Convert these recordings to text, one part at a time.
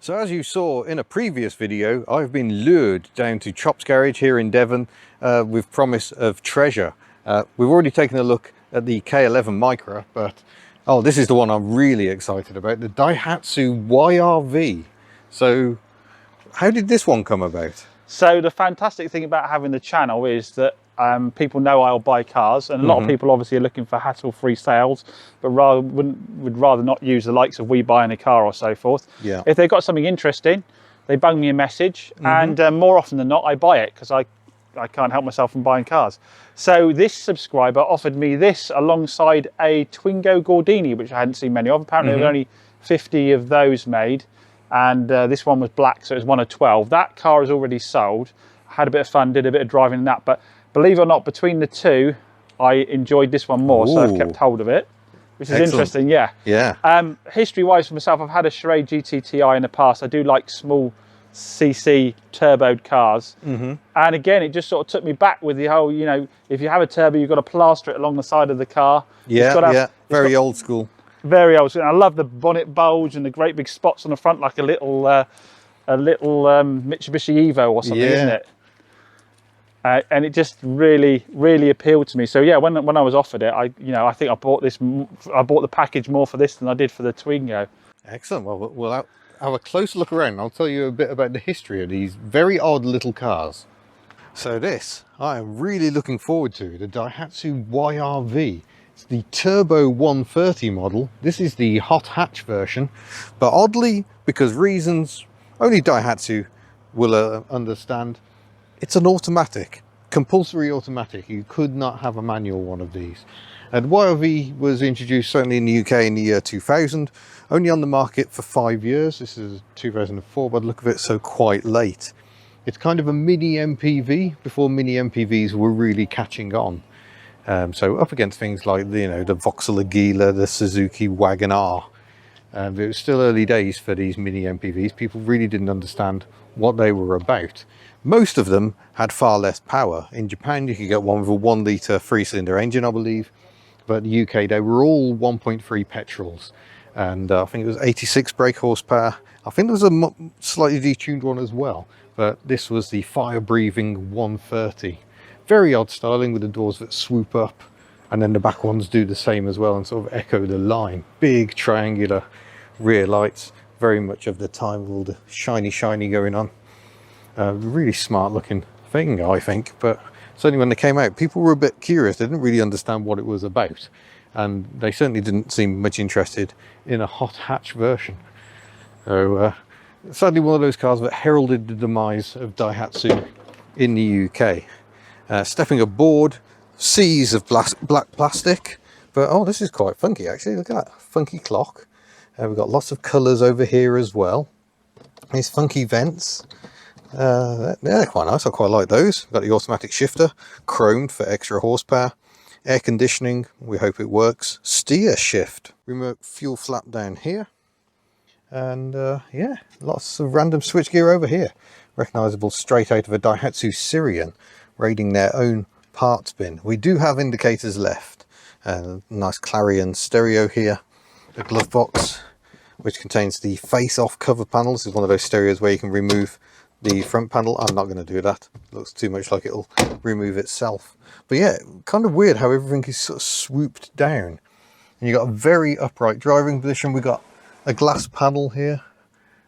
So as you saw in a previous video, I've been lured down to Chop's Garage here in Devon with promise of treasure. We've already taken a look at the K11 Micra, but oh, this is the one I'm really excited about, the Daihatsu YRV. So how did this one come about? So the fantastic thing about having the channel is that people know I'll buy cars, and a lot of people obviously are looking for hassle-free sales, but would rather not use the likes of We Buying a Car or so forth. Yeah. If they've got something interesting, they bung me a message, and more often than not, I buy it because I can't help myself from buying cars. So this subscriber offered me this alongside a Twingo Gordini, which I hadn't seen many of. Apparently there were only 50 of those made, and this one was black, so it was one of 12. That car is already sold. I had a bit of fun, did a bit of driving in that, but believe it or not, between the two, I enjoyed this one more. Ooh. So I've kept hold of it, which is interesting. Yeah. History-wise for myself, I've had a Charade GTTI in the past. I do like small CC turboed cars, and again, it just sort of took me back with the whole, you know, if you have a turbo, you've got to plaster it along the side of the car. Very old school. Very old school. I love the bonnet bulge and the great big spots on the front, like a little Mitsubishi Evo or something, isn't it? And it just really appealed to me. So yeah, when I was offered it, I think I bought the package more for this than I did for the Twingo. Excellent. Well, we'll have a close look around. I'll tell you a bit about the history of these very odd little cars. So this, I am really looking forward to, the Daihatsu YRV. It's the Turbo 130 model. This is the hot hatch version, but oddly, because reasons only Daihatsu will understand, it's an automatic, compulsory automatic. You could not have a manual one of these. And YRV was introduced certainly in the UK in the year 2000, only on the market for 5 years. This is 2004 by the look of it, so quite late. It's kind of a mini MPV before mini MPVs were really catching on. So up against things like the Vauxhall Aguila, the Suzuki Wagon R. It was still early days for these mini MPVs. People really didn't understand what they were about. Most of them had far less power. In Japan, you could get one with a 1 litre 3-cylinder engine, I believe. But in the UK, they were all 1.3 petrols. And I think it was 86 brake horsepower. I think there was a slightly detuned one as well. But this was the fire-breathing 130. Very odd styling with the doors that swoop up. And then the back ones do the same as well and sort of echo the line. Big triangular rear lights. Very much of the time with all the shiny going on. Really smart looking thing, I think, but certainly when they came out, people were a bit curious. They didn't really understand what it was about, and they certainly didn't seem much interested in a hot hatch version. So sadly, one of those cars that heralded the demise of Daihatsu in the UK. Stepping aboard, seas of black plastic, but oh, this is quite funky actually. Look at that funky clock. We've got lots of colours over here as well. These funky vents. They're quite nice. I quite like those. Got the automatic shifter, chromed for extra horsepower, air conditioning, we hope it works, steer shift, remote fuel flap down here, and yeah, lots of random switchgear over here. Recognisable straight out of a Daihatsu Sirian, raiding their own parts bin. We do have indicators left. Nice Clarion stereo here, a glove box which contains the face-off cover panel. This is one of those stereos where you can remove the front panel. I'm not going to do that. It looks too much like it'll remove itself. But yeah, kind of weird how everything is sort of swooped down. And you've got a very upright driving position. We've got a glass panel here.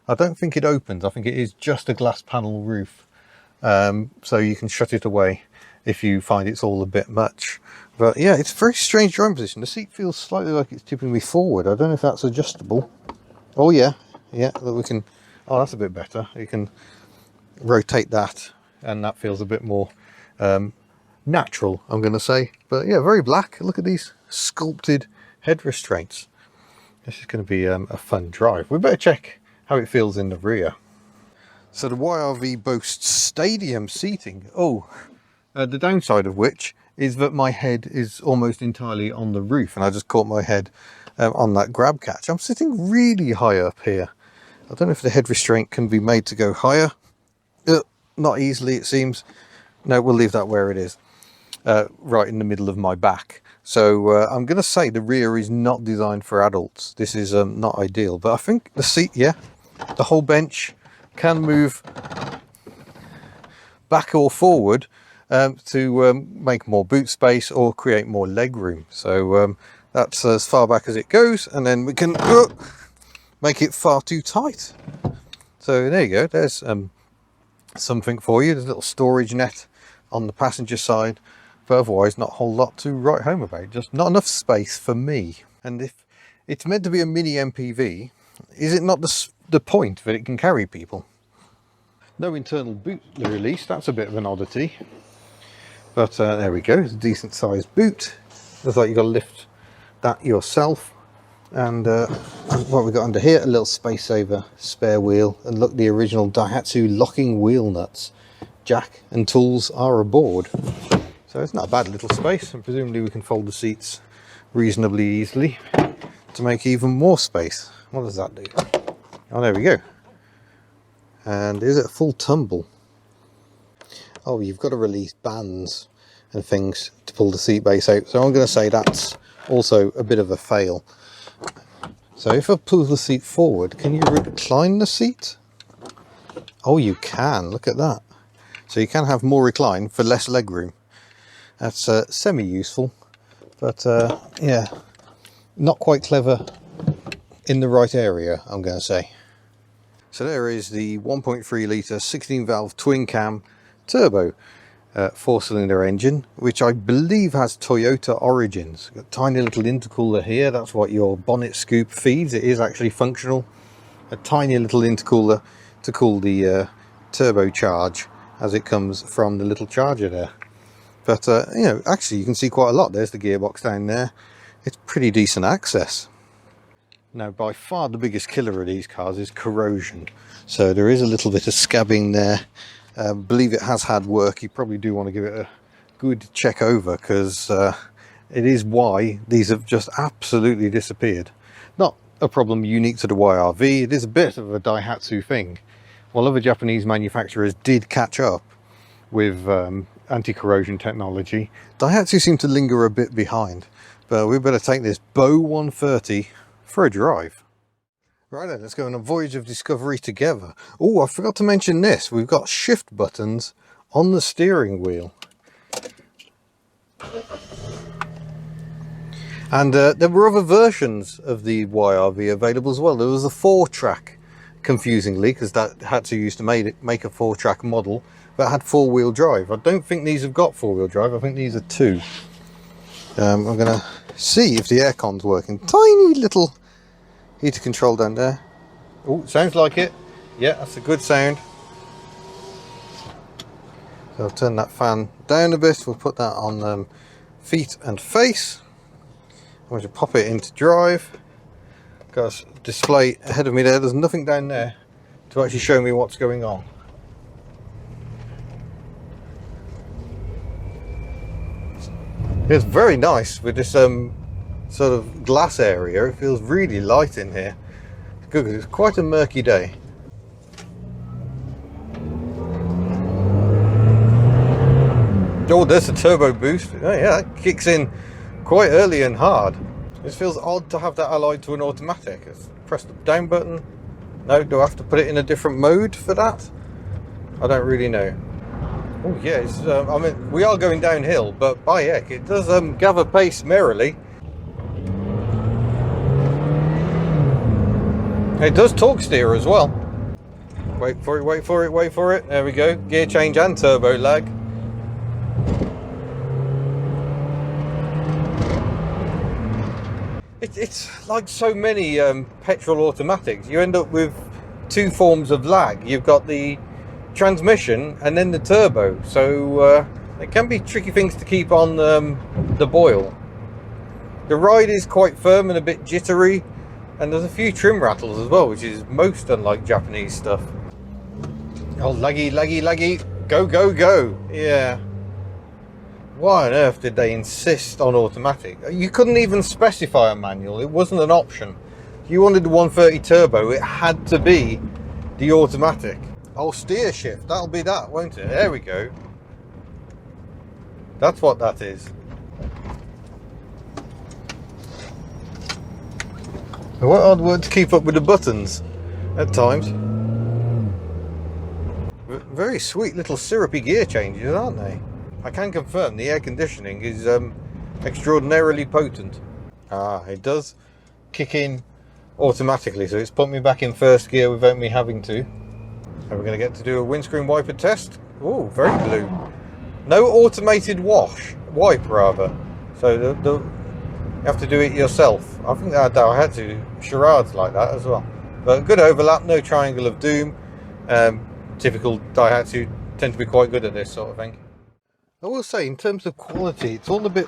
I don't think it opens. I think it is just a glass panel roof. So you can shut it away if you find it's all a bit much. But yeah, it's a very strange driving position. The seat feels slightly like it's tipping me forward. I don't know if that's adjustable. Oh yeah, we can. Oh, that's a bit better. You can rotate that, and that feels a bit more natural, I'm going to say. But yeah, very black. Look at these sculpted head restraints. This is going to be a fun drive. We better check how it feels in the rear. So the YRV boasts stadium seating. Oh, the downside of which is that my head is almost entirely on the roof, and I just caught my head on that grab catch. I'm sitting really high up here. I don't know if the head restraint can be made to go higher. Not easily, it seems. No, we'll leave that where it is, right in the middle of my back. So I'm going to say the rear is not designed for adults. This is not ideal, but I think the seat, yeah, the whole bench can move back or forward to make more boot space or create more leg room. So that's as far back as it goes, and then we can make it far too tight. So there you go, there's something for you. There's a little storage net on the passenger side, but otherwise not a whole lot to write home about. Just not enough space for me. And if it's meant to be a mini MPV, is it not the point that it can carry people? No internal boot release, that's a bit of an oddity. But there we go, it's a decent sized boot. Looks like you've got to lift that yourself. And what we got under here, a little space saver spare wheel, and look, the original Daihatsu locking wheel nuts. Jack and tools are aboard. So it's not a bad little space, and presumably we can fold the seats reasonably easily to make even more space. What does that do? Oh, there we go. And is it a full tumble? Oh, you've got to release bands and things to pull the seat base out. So I'm going to say that's also a bit of a fail. So if I pull the seat forward, can you recline the seat? Oh, you can. Look at that. So you can have more recline for less leg room. That's semi-useful, but yeah, not quite clever in the right area, I'm going to say. So there is the 1.3 litre 16 valve twin cam turbo 4-cylinder engine, which I believe has Toyota origins. Got a tiny little intercooler here, that's what your bonnet scoop feeds. It is actually functional. A tiny little intercooler to cool the turbocharge as it comes from the little charger there. But you know, actually you can see quite a lot. There's the gearbox down there. It's pretty decent access. Now, by far the biggest killer of these cars is corrosion. So there is a little bit of scabbing there. Believe it has had work. You probably do want to give it a good check over, because it is why these have just absolutely disappeared. Not a problem unique to the YRV. It is a bit of a Daihatsu thing. While other Japanese manufacturers did catch up with anti-corrosion technology, Daihatsu seem to linger a bit behind. But we better take this Bow 130 for a drive. Right then, let's go on a voyage of discovery together. Oh, I forgot to mention this. We've got shift buttons on the steering wheel. And there were other versions of the YRV available as well. There was a 4-track, confusingly, because Daihatsu used to make a 4-track model that had 4-wheel drive. I don't think these have got 4-wheel drive. I think these are 2. I'm going to see if the aircon's working. Tiny little heater control down there. Oh, sounds like it. Yeah, that's a good sound. So I'll turn that fan down a bit. We'll put that on feet and face. I'm going to pop it into drive. Got a display ahead of me there. There's nothing down there to actually show me what's going on. It's very nice with this sort of glass area. It feels really light in here. It's good because it's quite a murky day. Oh, there's a turbo boost. Oh yeah, that kicks in quite early and hard. This feels odd to have that allied to an automatic. Let's press the down button. No, do I have to put it in a different mode for that? I don't really know. Oh yeah, it's, I mean, we are going downhill, but by heck, it does gather pace merrily. It does torque steer as well. Wait for it, wait for it, wait for it. There we go. Gear change and turbo lag. It's like so many petrol automatics. You end up with 2 forms of lag. You've got the transmission and then the turbo. So it can be tricky things to keep on the boil. The ride is quite firm and a bit jittery. And there's a few trim rattles as well, which is most unlike Japanese stuff. Oh, laggy, laggy, laggy. Go, go, go. Yeah. Why on earth did they insist on automatic? You couldn't even specify a manual. It wasn't an option. If you wanted the 130 turbo, it had to be the automatic. Oh, steer shift. That'll be that, won't it? There we go. That's what that is. What odd word to keep up with the buttons. at times. Very sweet little syrupy gear changes, aren't they? I can confirm the air conditioning is extraordinarily potent. It does kick in automatically, so it's put me back in first gear without me having to. And we're going to get to do a windscreen wiper test. Oh, very blue. No automated wipe rather. So you have to do it yourself. I think that Daihatsu charades like that as well. But good overlap, no triangle of doom. Typical Daihatsu tend to be quite good at this sort of thing. I will say, in terms of quality, it's all a bit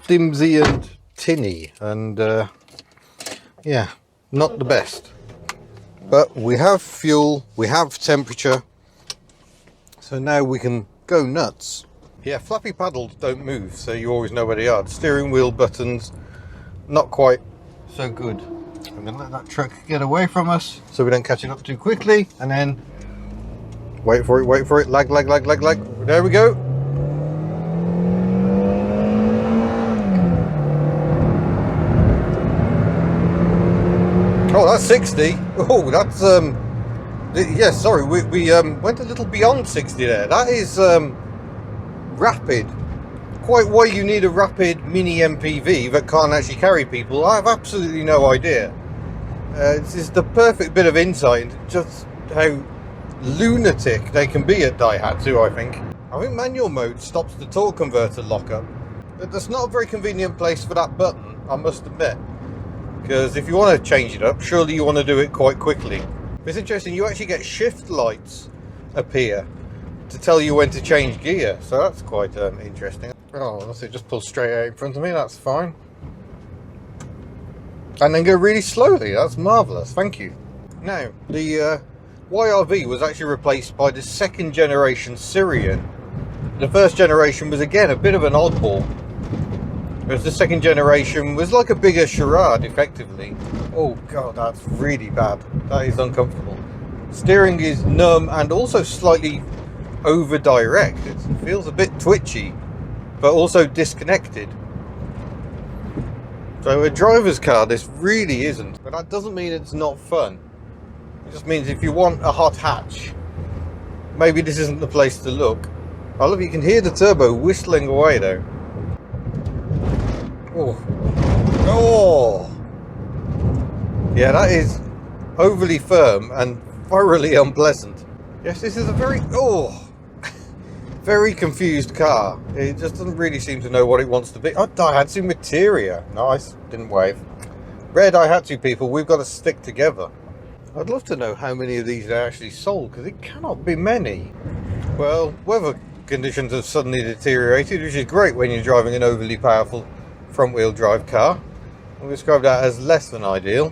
dimsy and tinny, and yeah, not the best. But we have fuel, we have temperature, so now we can go nuts. Yeah, flappy paddles don't move, so you always know where they are. The steering wheel buttons, not quite so good. I'm going to let that truck get away from us so we don't catch it up too quickly, and then wait for it, lag. There we go. Oh, that's 60. Oh, that's yeah, sorry, we went a little beyond 60 there. That is rapid. Quite why you need a rapid mini MPV that can't actually carry people, I have absolutely no idea. This is the perfect bit of insight into just how lunatic they can be at Daihatsu, I think. I think manual mode stops the torque converter lockup. But that's not a very convenient place for that button, I must admit. Because if you want to change it up, surely you want to do it quite quickly. It's interesting, you actually get shift lights appear to tell you when to change gear, so that's quite interesting. Oh, that's it, just pull straight out in front of me, that's fine. And then go really slowly, that's marvellous, thank you. Now, the YRV was actually replaced by the second generation Syrian. The first generation was again a bit of an oddball. Whereas the second generation was like a bigger charade, effectively. Oh god, that's really bad. That is uncomfortable. Steering is numb and also slightly over direct. It feels a bit twitchy, but also disconnected. So a driver's car, this really isn't. But that doesn't mean it's not fun. It just means if you want a hot hatch, maybe this isn't the place to look. I love you can hear the turbo whistling away though. Oh, yeah, that is overly firm and thoroughly unpleasant. Yes, this is a very very confused car. It just doesn't really seem to know what it wants to be. Oh, Daihatsu Materia, nice, didn't wave. Rare Daihatsu people, we've got to stick together. I'd love to know how many of these are actually sold, because it cannot be many. Well, weather conditions have suddenly deteriorated, which is great when you're driving an overly powerful front wheel drive car. We'll describe that as less than ideal.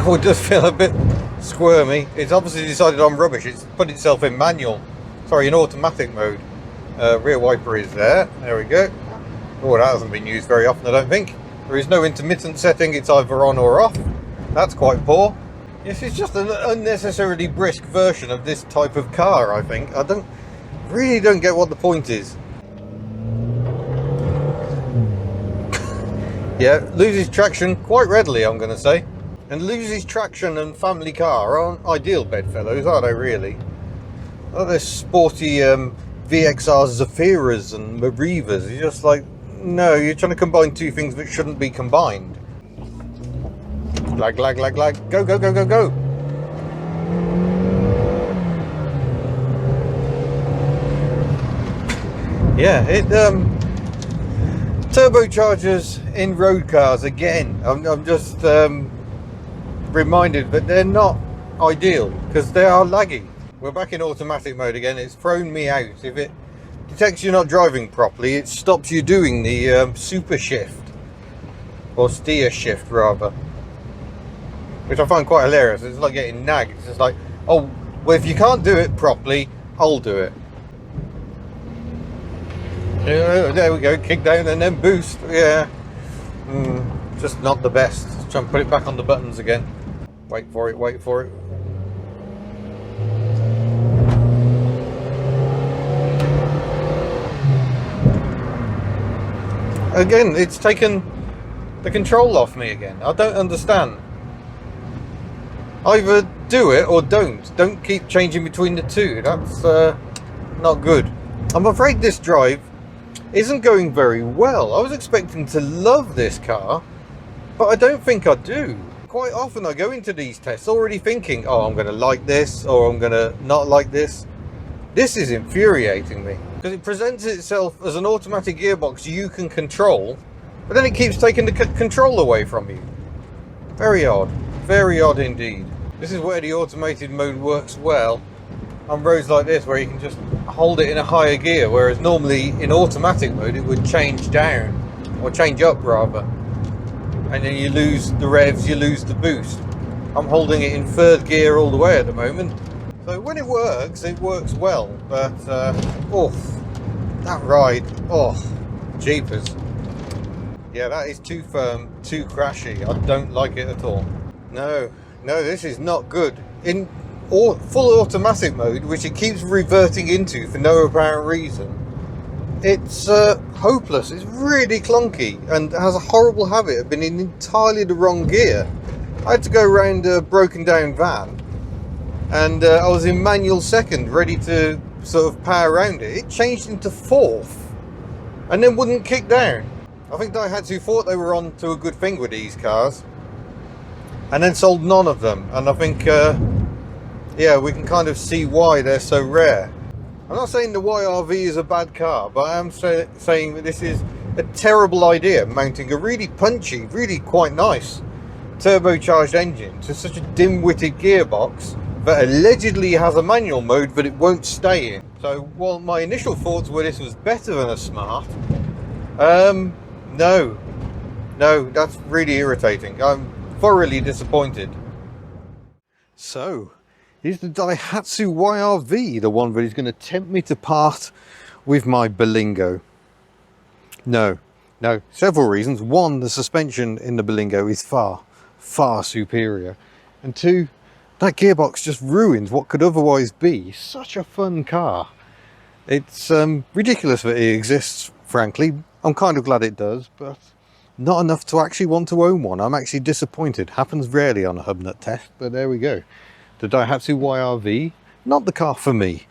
Oh, it does feel a bit squirmy. It's obviously decided on rubbish. It's put itself in in automatic mode. Rear wiper is there. There we go. Oh, that hasn't been used very often, I don't think. There is no intermittent setting. It's either on or off. That's quite poor. Yes, it's just an unnecessarily brisk version of this type of car, I think. I really don't get what the point is. Yeah, loses traction quite readily, I'm going to say. And loses traction and family car aren't ideal bedfellows, are they really? Oh, they're sporty VXR Zafiras and Marivas. You're just like, no, you're trying to combine two things that shouldn't be combined. Lag. Go. Yeah, it turbochargers in road cars again. I'm just reminded that they're not ideal because they are laggy. We're back in automatic mode again. It's thrown me out. If it detects you're not driving properly, it stops you doing the super shift, or steer shift rather, which I find quite hilarious. It's like getting nagged. It's just like, oh, well, if you can't do it properly, I'll do it. Yeah, there we go, kick down and then boost. Yeah, just not the best. Let's try and put it back on the buttons again. Wait for it. Again, it's taken the control off me again. I don't understand. Either do it or don't. Don't keep changing between the two. That's not good. I'm afraid this drive isn't going very well. I was expecting to love this car, but I don't think I do. Quite often I go into these tests already thinking, oh, I'm going to like this or I'm going to not like this. This is infuriating me because it presents itself as an automatic gearbox you can control, but then it keeps taking the control away from you. Very odd indeed. This is where the automated mode works well on roads like this, where you can just hold it in a higher gear, whereas normally in automatic mode it would change down, or change up rather, and then you lose the revs, you lose the boost. I'm holding it in third gear all the way at the moment, so when it works well, but oh, that ride, oh jeepers, yeah, that is too firm, too crashy. I don't like it at all. No, this is not good. In full automatic mode, which it keeps reverting into for no apparent reason, it's hopeless. It's really clunky and has a horrible habit of being in entirely the wrong gear. I had to go around a broken down van, and I was in manual second, ready to sort of power around it. It changed into fourth and then wouldn't kick down. I think Daihatsu thought they were on to a good thing with these cars and then sold none of them, and I think yeah, we can kind of see why they're so rare. I'm not saying the YRV is a bad car, but I am saying that this is a terrible idea, mounting a really punchy, really quite nice turbocharged engine to such a dim-witted gearbox that allegedly has a manual mode but it won't stay in. So while my initial thoughts were this was better than a Smart, no, that's really irritating. I'm thoroughly disappointed. So, is the Daihatsu YRV the one that is going to tempt me to part with my Berlingo? No, several reasons. One, the suspension in the Berlingo is far superior. And two, that gearbox just ruins what could otherwise be such a fun car. It's ridiculous that it exists, frankly. I'm kind of glad it does, but not enough to actually want to own one. I'm actually disappointed. Happens rarely on a Hubnut test, but there we go. The Daihatsu YRV, not the car for me.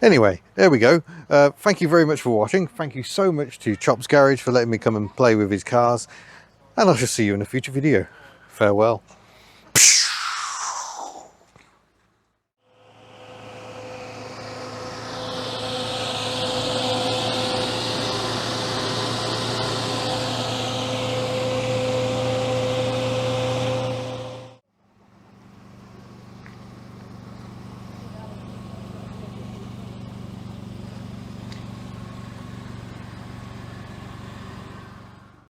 Anyway, there we go. Thank you very much for watching. Thank you so much to Chop's Garage for letting me come and play with his cars. And I shall see you in a future video. Farewell.